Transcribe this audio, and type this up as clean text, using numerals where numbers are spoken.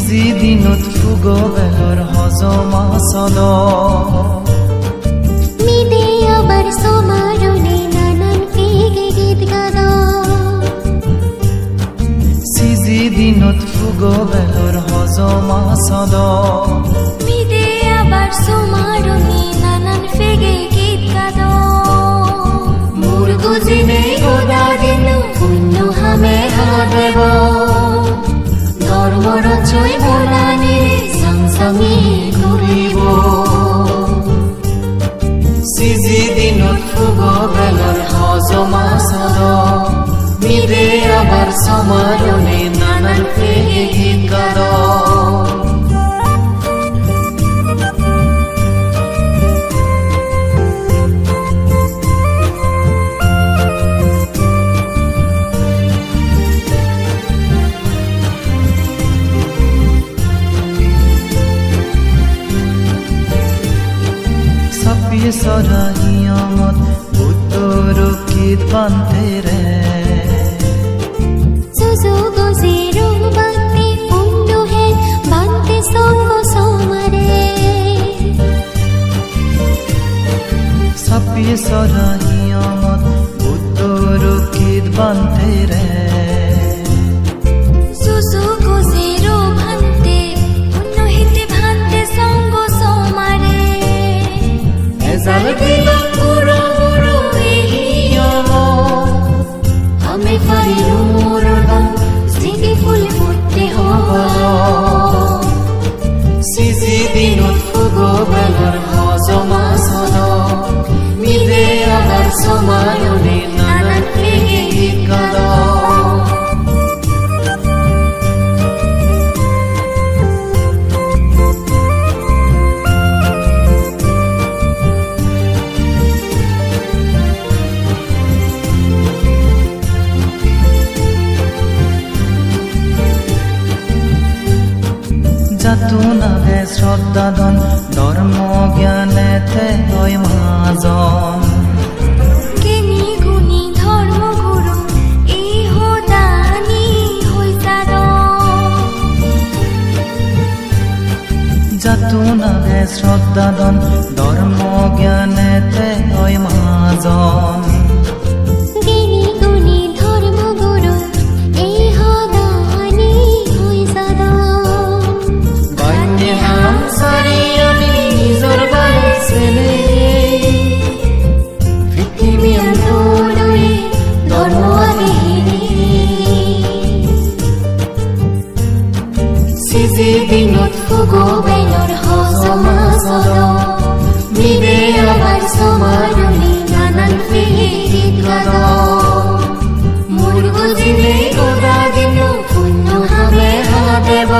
সিজি দিনত ফুগ বেলৰ হজমা চল মিদে আবাৰ সমাৰণে নানান পেগে গীত গাদ সিজি দিনত ফুগ বেলৰ হজমা চল মিদে আবার সমারণে নানান পেগে গীত গাদ মোর গুজিনে গোদা দিন পুণ্য হামে হাদেব ধর্মর জয় বলানি সংসমি ঘুরিব সিজি দিনত ফুগ বেলৰ হজমা চল মিদে আবার সমারণে নানান পেগে গীত গাদ সরাহিয়ামত উত্তর কিত বান্ধে রে সুযোগ জিরুম বান্ধে পুণ্য হে বান্ধে সঙ্গ সমারে সাপি সরাহিয়ামত উত্তর কিত বান্ধে রে সুযোগ জিরু ভান্তে পুণ্য হেতে ভান্তে সঙ্গ সমারে এজাল দিলাম পুরো পুরো আমি পারিরু মোর গান স্মৃতি ফুল ফুটতে হল সিজি দিনত ফুগ বেলৰ হজমা চল মিদে আবার সমারণে নানান পেগে গীত গাদ যাতুনাবে শ্রদ্ধাধন ধর্ম জ্ঞানেতে হয় মহাজন কেনি গুণী ধর্ম গুরু ইহ দানি হইতার যাতুনাবে শ্রদ্ধাধন ধর্ম জ্ঞানেতে হয় মহাজন কেনি গুণী ধর্ম গুরু ইহ দানি হইতার সারি আমি নিজর বাড়ি ছেলে পৃথিবী অন্তরে ধর্ম আমি সিজি দিনত ফুগ বেলৰ হজমা চল মিদে আবাৰ সমাৰণে নানান পেগে গীত গাদ মোৰ গুজিনে গোদা দিন পুণ্য হামে হাদেব